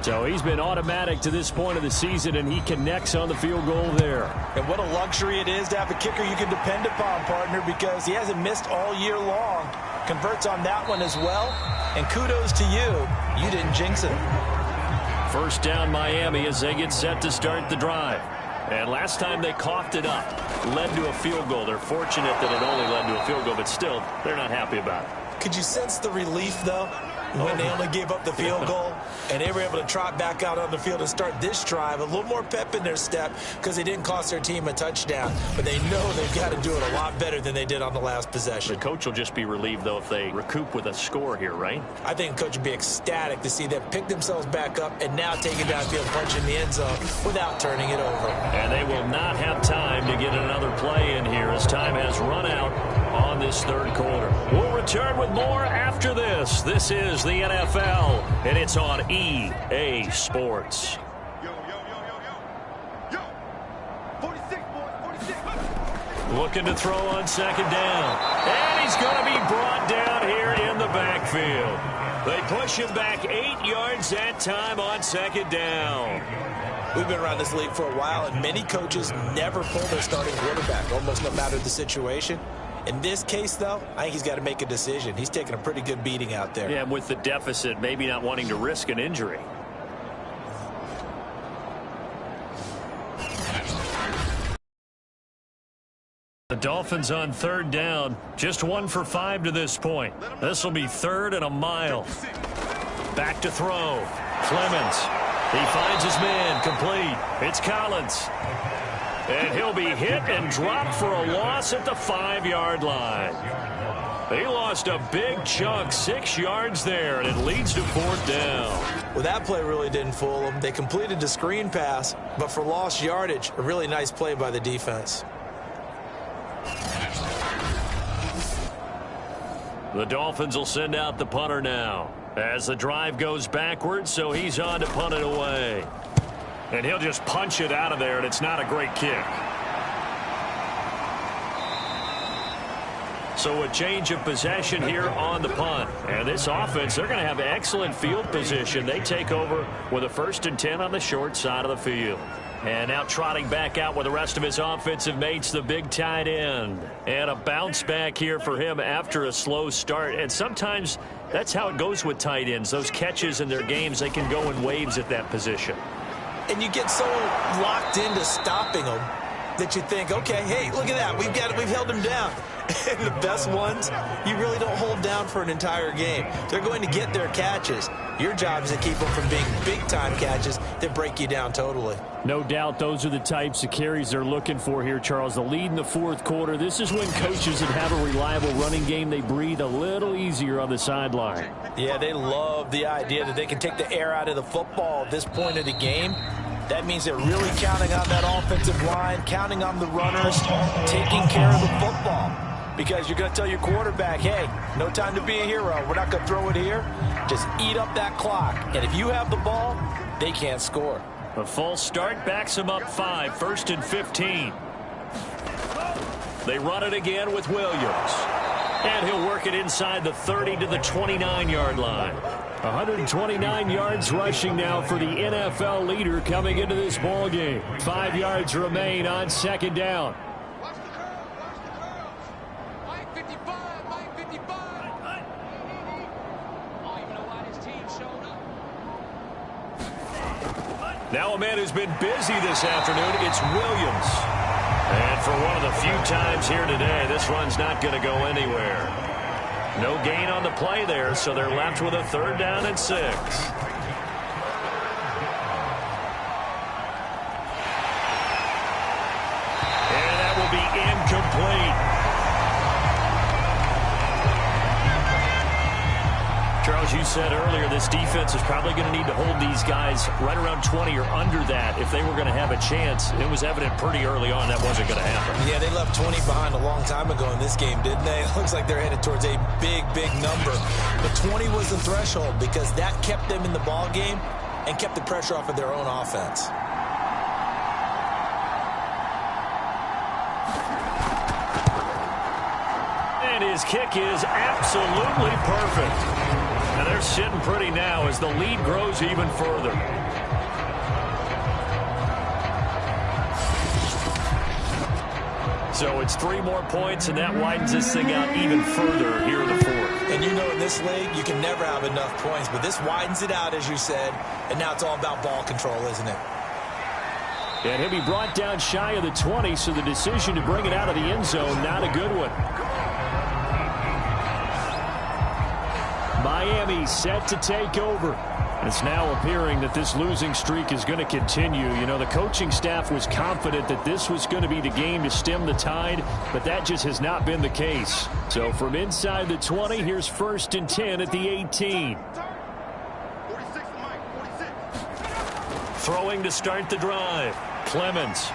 S4: So he's been automatic to this point of the season, and he connects on the field goal there.
S3: And what a luxury it is to have a kicker you can depend upon, partner, because he hasn't missed all year long. Converts on that one as well. And kudos to you. You didn't jinx it.
S2: 1st down Miami as they get set to start the drive. And last time they coughed it up, led to a field goal. They're fortunate that it only led to a field goal, but still, they're not happy about it.
S3: Could you sense the relief, though, when they only gave up the field goal and they were able to trot back out on the field and start this drive? A little more pep in their step because they didn't cost their team a touchdown, but they know they've got to do it a lot better than they did on the last possession.
S2: The coach will just be relieved, though, if they recoup with a score here, right?
S3: I think the coach would be ecstatic to see them pick themselves back up and now take it downfield, punch in the end zone without turning it over.
S2: And they will not have time to get another play in here as time has run out on this 3rd quarter. We'll return with more after this. This is the NFL, and it's on EA Sports. Looking to throw on 2nd down. And he's going to be brought down here in the backfield. They push him back 8 yards that time on 2nd down.
S3: We've been around this league for a while, and many coaches never pull their starting quarterback, almost no matter the situation. In this case, though, I think he's got to make a decision. He's taking a pretty good beating out there.
S2: Yeah, with the deficit, maybe not wanting to risk an injury. Dolphins on third down. Just 1 for 5 to this point. This will be 3rd and a mile. Back to throw. Clemens. He finds his man. Complete. It's Collins. And he'll be hit and dropped for a loss at the 5-yard line. He lost a big chunk, 6 yards there, and it leads to 4th down.
S3: Well, that play really didn't fool them. They completed the screen pass, but for lost yardage, a really nice play by the defense.
S2: The Dolphins will send out the punter now as the drive goes backwards, so he's on to punt it away. And he'll just punch it out of there, and it's not a great kick. So a change of possession here on the punt. And this offense, they're going to have excellent field position. They take over with a 1st and 10 on the short side of the field. And now trotting back out with the rest of his offensive mates, the big tight end. And a bounce back here for him after a slow start. And sometimes that's how it goes with tight ends. Those catches in their games, they can go in waves at that position.
S3: And you get so locked into stopping them that you think, okay, hey, look at that. We've held him down. And the best ones, you really don't hold down for an entire game. They're going to get their catches. Your job is to keep them from being big-time catches that break you down totally.
S4: No doubt those are the types of carries they're looking for here, Charles. The lead in the 4th quarter. This is when coaches that have a reliable running game, they breathe a little easier on the sideline.
S3: Yeah, they love the idea that they can take the air out of the football at this point of the game. That means they're really counting on that offensive line, counting on the runners, taking care of the football. Because you're going to tell your quarterback, hey, no time to be a hero. We're not going to throw it here. Just eat up that clock. And if you have the ball, they can't score.
S2: A false start backs him up 5, 1st and 15. They run it again with Williams. And he'll work it inside the 30 to the 29-yard line.
S4: 129 yards rushing now for the NFL leader coming into this ball game. 5 yards remain on 2nd down.
S2: Now a man who's been busy this afternoon, it's Williams. And for one of the few times here today, this run's not going to go anywhere. No gain on the play there, so they're left with a 3rd down and 6. And that will be incomplete. Charles, you said earlier this defense is probably going to need to hold these guys right around 20 or under that if they were going to have a chance. It was evident pretty early on that wasn't going to happen.
S3: Yeah, they left 20 behind a long time ago in this game, didn't they? It looks like they're headed towards a big, big number. But 20 was the threshold because that kept them in the ball game and kept the pressure off of their own offense.
S2: And his kick is absolutely perfect. And they're sitting pretty now as the lead grows even further. So it's 3 more points, and that widens this thing out even further here in the 4th.
S3: And you know in this league, you can never have enough points, but this widens it out, as you said, and now it's all about ball control, isn't it?
S4: And he'll be brought down shy of the 20, so the decision to bring it out of the end zone, not a good one. Miami set to take over. It's now appearing that this losing streak is going to continue. You know, the coaching staff was confident that this was going to be the game to stem the tide, but that just has not been the case. So from inside the 20, here's 1st and 10 at the 18.
S2: Throwing to start the drive. Clemens.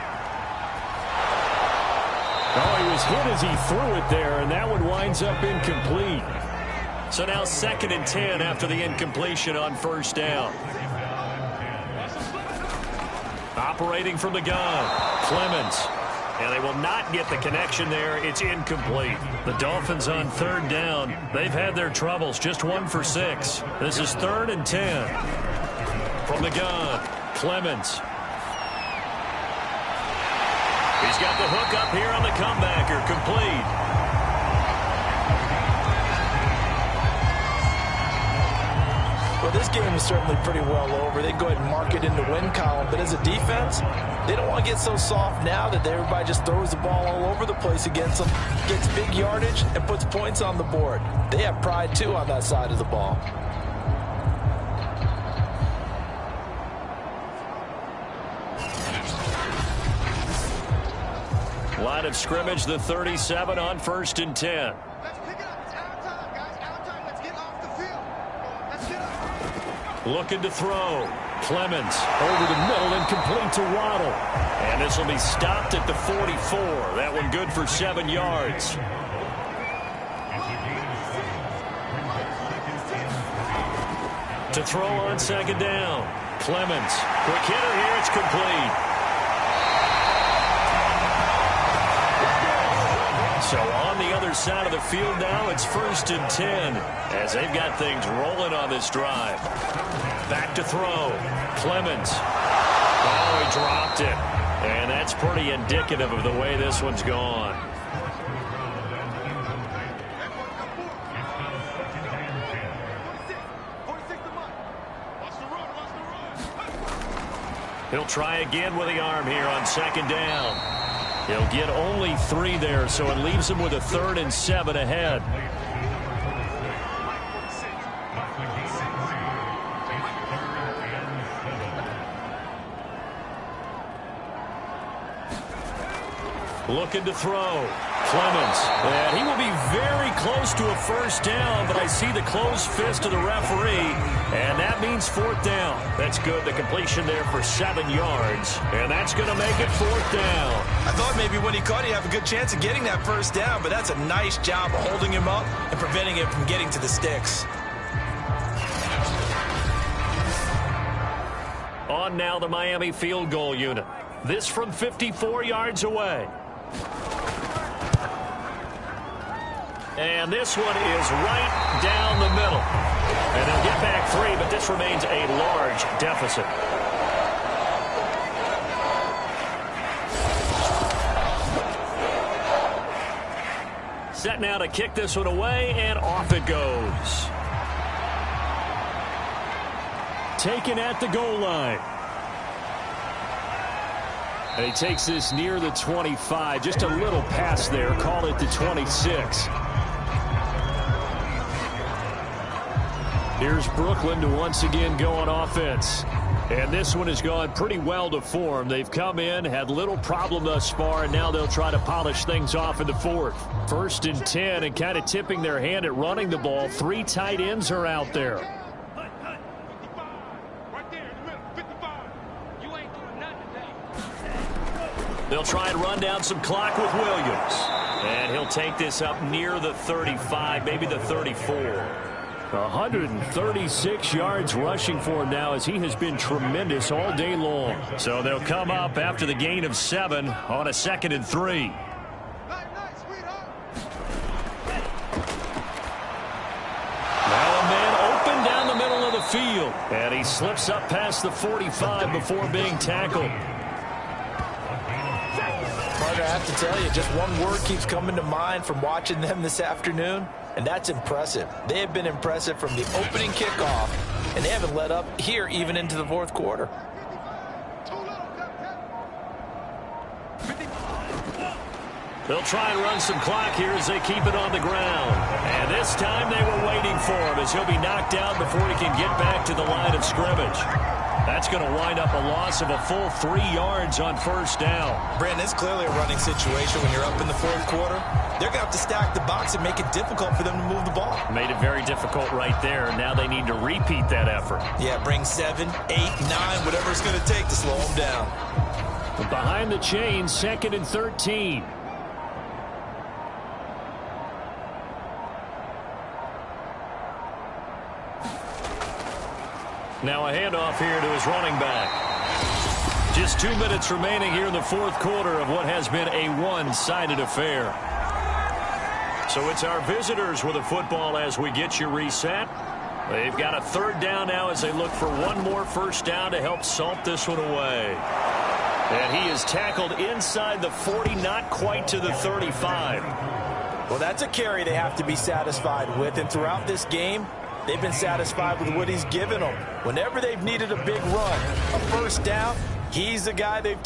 S4: Oh, he was hit as he threw it there, and that one winds up incomplete.
S2: So now 2nd and 10 after the incompletion on 1st down. Operating from the gun, Clemens. And they will not get the connection there. It's incomplete. The Dolphins on 3rd down. They've had their troubles. Just 1 for 6. This is 3rd and 10. From the gun, Clemens. He's got the hook up here on the comebacker. Complete.
S3: Well, this game is certainly pretty well over. They go ahead and mark it in the win column. But as a defense, they don't want to get so soft now that everybody just throws the ball all over the place against them, gets big yardage, and puts points on the board. They have pride, too, on that side of the ball.
S2: Line of scrimmage, the 37 on 1st and 10.
S7: Let's pick it up. It's our time, guys. Our time. Let's get off the field. Let's get up.
S2: Looking to throw. Clemens over the middle and complete to Waddle. And this will be stopped at the 44. That one good for 7 yards. To throw on 2nd down. Clemens. Quick hitter here. It's complete. So on the other side of the field now, it's 1st and 10 as they've got things rolling on this drive. Back to throw. Clemens. Oh, he dropped it. And that's pretty indicative of the way this one's gone. He'll try again with the arm here on 2nd down. He'll get only 3 there, so it leaves him with a 3rd and 7 ahead. Looking to throw. Clemens. And he will be very close to a 1st down, but I see the closed fist of the referee, and that means 4th down. That's good. The completion there for 7 yards, and that's going to make it 4th down.
S3: I thought maybe when he caught, he'd have a good chance of getting that 1st down, but that's a nice job of holding him up and preventing him from getting to the sticks.
S2: On now the Miami field goal unit. This from 54 yards away. And this one is right down the middle. And they'll get back 3, but this remains a large deficit. Set now to kick this one away, and off it goes. Taken at the goal line. And he takes this near the 25. Just a little pass there. Call it the 26. Here's Brooklyn to once again go on offense. And this one has gone pretty well to form. They've come in, had little problem thus far, and now they'll try to polish things off in the 4th. 1st and 10, and kind of tipping their hand at running the ball. 3 tight ends are out there. They'll try and run down some clock with Williams. And he'll take this up near the 35, maybe the 34. 136 yards rushing for him now as he has been tremendous all day long. So they'll come up after the gain of 7 on a 2nd and 3. Now a man open down the middle of the field. And he slips up past the 45 before being tackled.
S3: Carter, I have to tell you, just one word keeps coming to mind from watching them this afternoon, and that's impressive. They have been impressive from the opening kickoff, and they haven't let up here even into the 4th quarter.
S2: They'll try and run some clock here as they keep it on the ground. And this time they were waiting for him as he'll be knocked down before he can get back to the line of scrimmage. That's going to wind up a loss of a full 3 yards on 1st down.
S3: Brandon, it's clearly a running situation when you're up in the 4th quarter. They're going to have to stack the box and make it difficult for them to move the ball.
S2: Made it very difficult right there. Now they need to repeat that effort.
S3: Yeah, bring 7, 8, 9, whatever it's going to take to slow them down.
S2: Behind the chain, 2nd and 13. Now a handoff here to his running back. Just 2 minutes remaining here in the 4th quarter of what has been a one-sided affair. So it's our visitors with the football as we get you reset. They've got a 3rd down now as they look for one more 1st down to help salt this one away. And he is tackled inside the 40, not quite to the 35.
S3: Well, that's a carry they have to be satisfied with. And throughout this game, They've been satisfied with what he's given them. Whenever they've needed a big run, a first down, he's the guy they've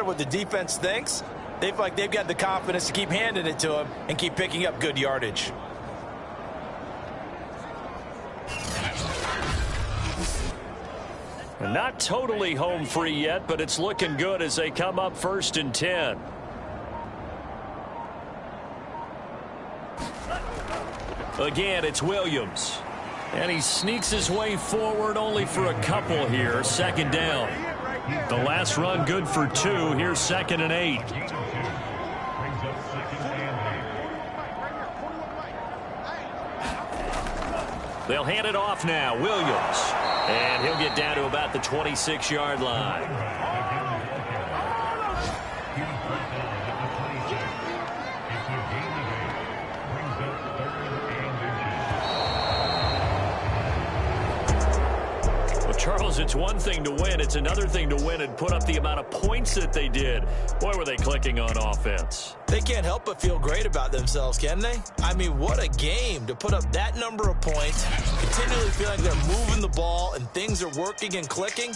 S3: what the defense thinks. They feel like they've got the confidence to keep handing it to him and keep picking up good yardage.
S2: Not totally home free yet, but it's looking good as they come up 1st and 10. Again, it's Williams. And he sneaks his way forward only for a couple here. 2nd down. The last run good for 2. Here's 2nd and 8. They'll hand it off now. Williams. And he'll get down to about the 26-yard line. Charles, it's one thing to win. It's another thing to win and put up the amount of points that they did. Boy, were they clicking on offense.
S3: They can't help but feel great about themselves, can they? I mean, what a game to put up that number of points, continually feeling they're moving the ball and things are working and clicking.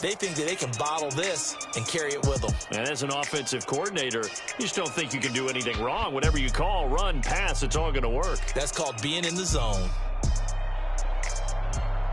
S3: They think that they can bottle this and carry it with them.
S2: And as an offensive coordinator, you just don't think you can do anything wrong. Whatever you call, run, pass, it's all going to work.
S3: That's called being in the zone.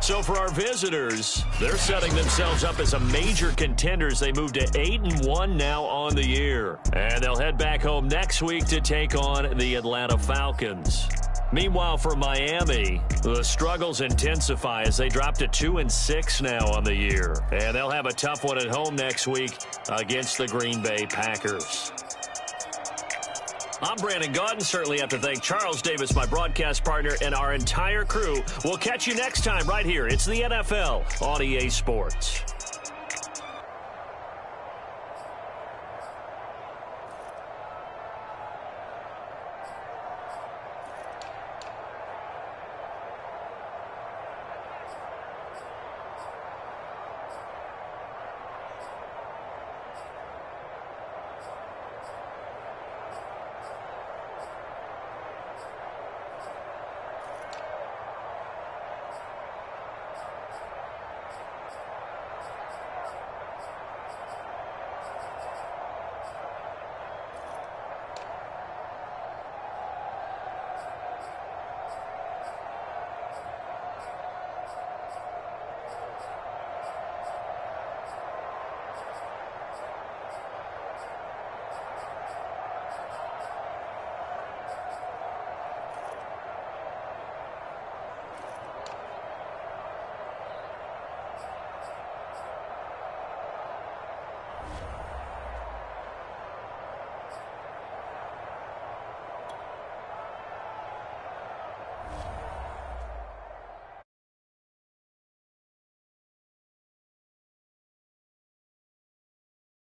S2: So for our visitors, they're setting themselves up as a major contenders. They move to 8-1 now on the year. And they'll head back home next week to take on the Atlanta Falcons. Meanwhile, for Miami, the struggles intensify as they drop to 2-6 now on the year. And they'll have a tough one at home next week against the Green Bay Packers. I'm Brandon Gaudin. Certainly have to thank Charles Davis, my broadcast partner, and our entire crew. We'll catch you next time right here. It's the NFL on EA Sports.